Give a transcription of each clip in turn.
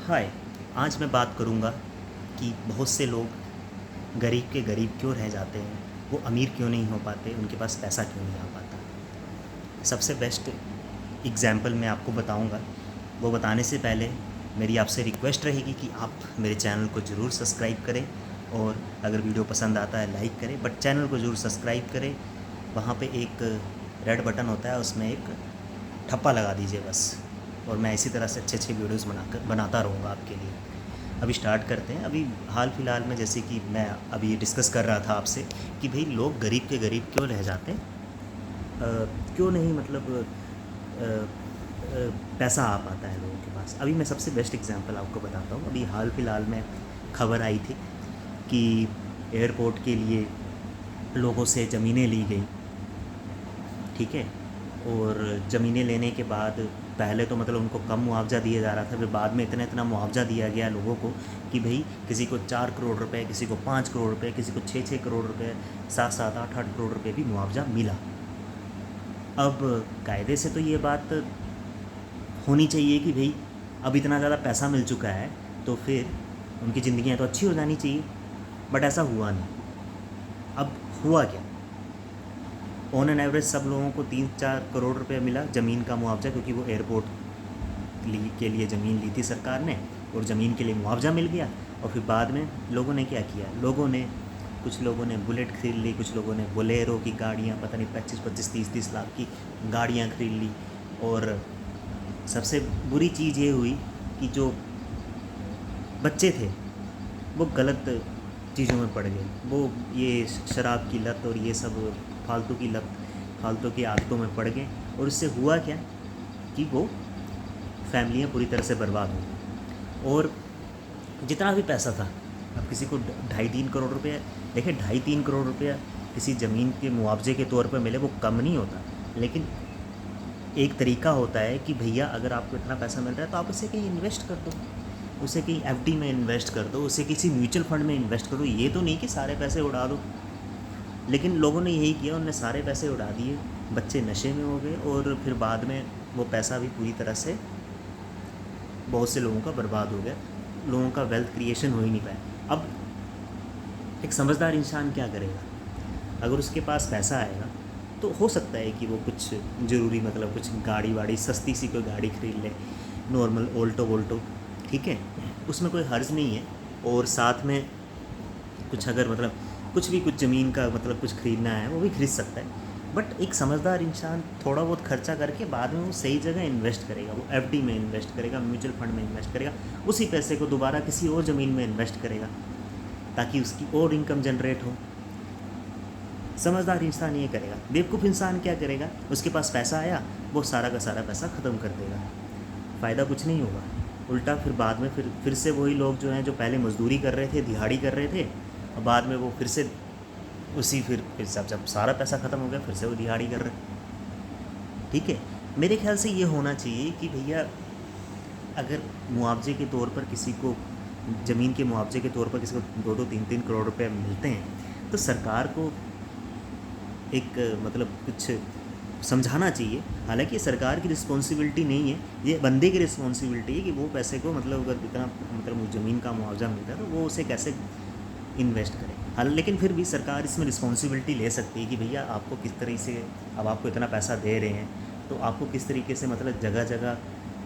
हाय। आज मैं बात करूँगा कि बहुत से लोग गरीब के गरीब क्यों रह जाते हैं, वो अमीर क्यों नहीं हो पाते, उनके पास पैसा क्यों नहीं आ पाता। सबसे बेस्ट एग्ज़ाम्पल मैं आपको बताऊँगा। वो बताने से पहले मेरी आपसे रिक्वेस्ट रहेगी कि आप मेरे चैनल को ज़रूर सब्सक्राइब करें और अगर वीडियो पसंद आता है लाइक करें, बट चैनल को ज़रूर सब्सक्राइब करें। वहाँ पे एक रेड बटन होता है, उसमें एक ठप्पा लगा दीजिए बस, और मैं इसी तरह से अच्छे अच्छे वीडियोज़ बनाता रहूँगा आपके लिए। अभी स्टार्ट करते हैं। अभी हाल फिलहाल में जैसे कि मैं अभी डिस्कस कर रहा था आपसे कि भाई लोग गरीब के गरीब क्यों रह जाते हैं, क्यों नहीं मतलब पैसा आ पाता है लोगों के पास। अभी मैं सबसे बेस्ट एग्जांपल आपको बताता हूँ। अभी हाल फिलहाल में खबर आई थी कि एयरपोर्ट के लिए लोगों से ज़मीनें ली गई, ठीक है। और ज़मीनें लेने के बाद पहले तो मतलब उनको कम मुआवजा दिया जा रहा था, फिर बाद में इतना इतना मुआवजा दिया गया लोगों को कि भाई किसी को 4 करोड़ रुपए, किसी को 5 करोड़ रुपए, किसी को 6 करोड़ रुपए, 7 7 8 8 करोड़ रुपए भी मुआवजा मिला। अब कायदे से तो ये बात होनी चाहिए कि भाई अब इतना ज़्यादा पैसा मिल चुका है तो फिर उनकी ज़िंदगियाँ तो अच्छी हो जानी चाहिए, बट ऐसा हुआ नहीं। अब हुआ क्या, ऑन एन एवरेज सब लोगों को 3 4 करोड़ रुपए मिला ज़मीन का मुआवजा, क्योंकि वो एयरपोर्ट के लिए ज़मीन ली थी सरकार ने और ज़मीन के लिए मुआवजा मिल गया। और फिर बाद में लोगों ने क्या किया, कुछ लोगों ने बुलेट खरीद ली, कुछ लोगों ने बोलेरो की गाड़ियाँ, पता नहीं 25 25 30 30 लाख की गाड़ियाँ खरीद ली। और सबसे बुरी चीज़ ये हुई कि जो बच्चे थे वो गलत चीज़ों में पड़ गए। वो ये शराब की लत और ये सब फालतू की लत, फालतू की आदतों में पड़ गए। और इससे हुआ क्या कि वो फैमिलियाँ पूरी तरह से बर्बाद हो गई। और जितना भी पैसा था, अब किसी को 2.5 3 करोड़ रुपये, देखिए 2.5 3 करोड़ रुपया किसी ज़मीन के मुआवजे के तौर पर मिले वो कम नहीं होता, लेकिन एक तरीका होता है कि भैया अगर आपको इतना पैसा मिल रहा है तो आप उसे कहीं इन्वेस्ट कर दो, उसे कहीं एफडी में इन्वेस्ट कर दो, उसे किसी म्यूचुअल फंड में इन्वेस्ट कर दो। ये तो नहीं कि सारे पैसे उड़ा दो। लेकिन लोगों ने यही किया, उन्होंने सारे पैसे उड़ा दिए, बच्चे नशे में हो गए और फिर बाद में वो पैसा भी पूरी तरह से बहुत से लोगों का बर्बाद हो गया, लोगों का वेल्थ क्रिएशन हो ही नहीं पाया। अब एक समझदार इंसान क्या करेगा, अगर उसके पास पैसा आएगा तो हो सकता है कि वो कुछ ज़रूरी मतलब कुछ गाड़ी वाड़ी, सस्ती सी कोई गाड़ी खरीद ले, नॉर्मल ओल्टो वोल्टो, ठीक है, उसमें कोई हर्ज नहीं है। और साथ में कुछ अगर मतलब कुछ ज़मीन का मतलब कुछ ख़रीदना है वो भी खरीद सकता है। बट एक समझदार इंसान थोड़ा बहुत खर्चा करके बाद में वो सही जगह इन्वेस्ट करेगा, वो एफडी में इन्वेस्ट करेगा, म्यूचुअल फंड में इन्वेस्ट करेगा, उसी पैसे को दोबारा किसी और ज़मीन में इन्वेस्ट करेगा ताकि उसकी और इनकम जनरेट हो। समझदार इंसान ये करेगा। बेवकूफ़ इंसान क्या करेगा, उसके पास पैसा आया, वो सारा का सारा पैसा ख़त्म कर देगा, फ़ायदा कुछ नहीं होगा। उल्टा फिर बाद में फिर से वही लोग जो हैं, जो पहले मजदूरी कर रहे थे, दिहाड़ी कर रहे थे, और बाद में वो फिर से उसी फिर जब सारा पैसा ख़त्म हो गया फिर से वो दिहाड़ी कर रहे। ठीक है, मेरे ख्याल से ये होना चाहिए कि भैया अगर मुआवजे के तौर पर किसी को, ज़मीन के मुआवजे के तौर पर किसी को 2 2 3 3 करोड़ रुपए मिलते हैं तो सरकार को एक मतलब कुछ समझाना चाहिए। हालांकि ये सरकार की रिस्पॉन्सिबिलिटी नहीं है, ये बंदे की रिस्पॉन्सिबिलिटी है कि वो पैसे को मतलब अगर इतना मतलब ज़मीन का मुआवजा मिलता है तो वो उसे कैसे इन्वेस्ट करें। हाल लेकिन फिर भी सरकार इसमें रिस्पॉन्सिबिलिटी ले सकती है कि भैया आपको किस तरह से, अब आपको इतना पैसा दे रहे हैं तो आपको किस तरीके से मतलब जगह जगह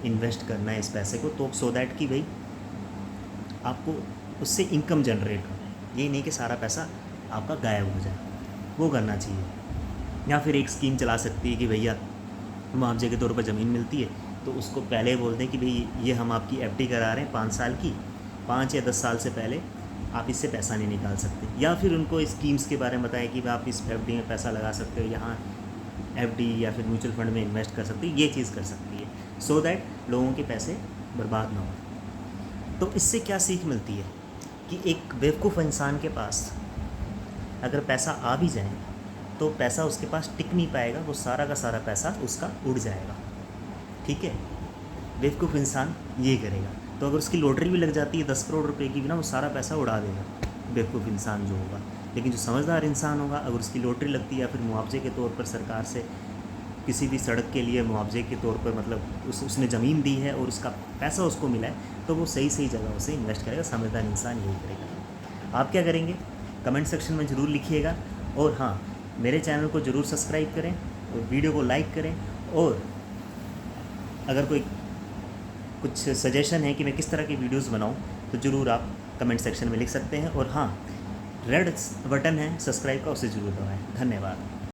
इन्वेस्ट करना है इस पैसे को, तो सो दैट कि भाई आपको उससे इनकम जनरेट हो। ये नहीं कि सारा पैसा आपका गायब हो जाए, वो करना चाहिए। या फिर एक स्कीम चला सकती है कि भैया मुआवजे के तौर पर ज़मीन मिलती है तो उसको पहले बोल दें कि भाई ये हम आपकी एफडी करा रहे हैं 5 साल की, 5 या 10 साल से पहले आप इससे पैसा नहीं निकाल सकते। या फिर उनको स्कीम्स के बारे में बताएं कि आप इस एफडी में पैसा लगा सकते हो, यहाँ एफडी या फिर म्यूचुअल फंड में इन्वेस्ट कर सकते हो, ये चीज़ कर सकती है सो दैट लोगों के पैसे बर्बाद ना हो। तो इससे क्या सीख मिलती है कि एक बेवकूफ़ इंसान के पास अगर पैसा आ भी जाए तो पैसा उसके पास टिक नहीं पाएगा, वो सारा का सारा पैसा उसका उड़ जाएगा। ठीक है, बेवकूफ़ इंसान ये करेगा। तो अगर उसकी लॉटरी भी लग जाती है 10 करोड़ रुपए की भी ना, वो सारा पैसा उड़ा देगा बेवकूफ़ इंसान जो होगा। लेकिन जो समझदार इंसान होगा, अगर उसकी लॉटरी लगती है या फिर मुआवजे के तौर पर सरकार से किसी भी सड़क के लिए मुआवजे के तौर पर मतलब उसने ज़मीन दी है और उसका पैसा उसको मिला है, तो वो सही सही जगह उसे इन्वेस्ट करेगा। समझदार इंसान यही करेगा। आप क्या करेंगे कमेंट सेक्शन में ज़रूर लिखिएगा। और हाँ, मेरे चैनल को ज़रूर सब्सक्राइब करें और वीडियो को लाइक करें। और अगर कोई कुछ सजेशन है कि मैं किस तरह की वीडियोस बनाऊं, तो ज़रूर आप कमेंट सेक्शन में लिख सकते हैं। और हाँ, रेड बटन है सब्सक्राइब का, उसे ज़रूर दबाएं। धन्यवाद।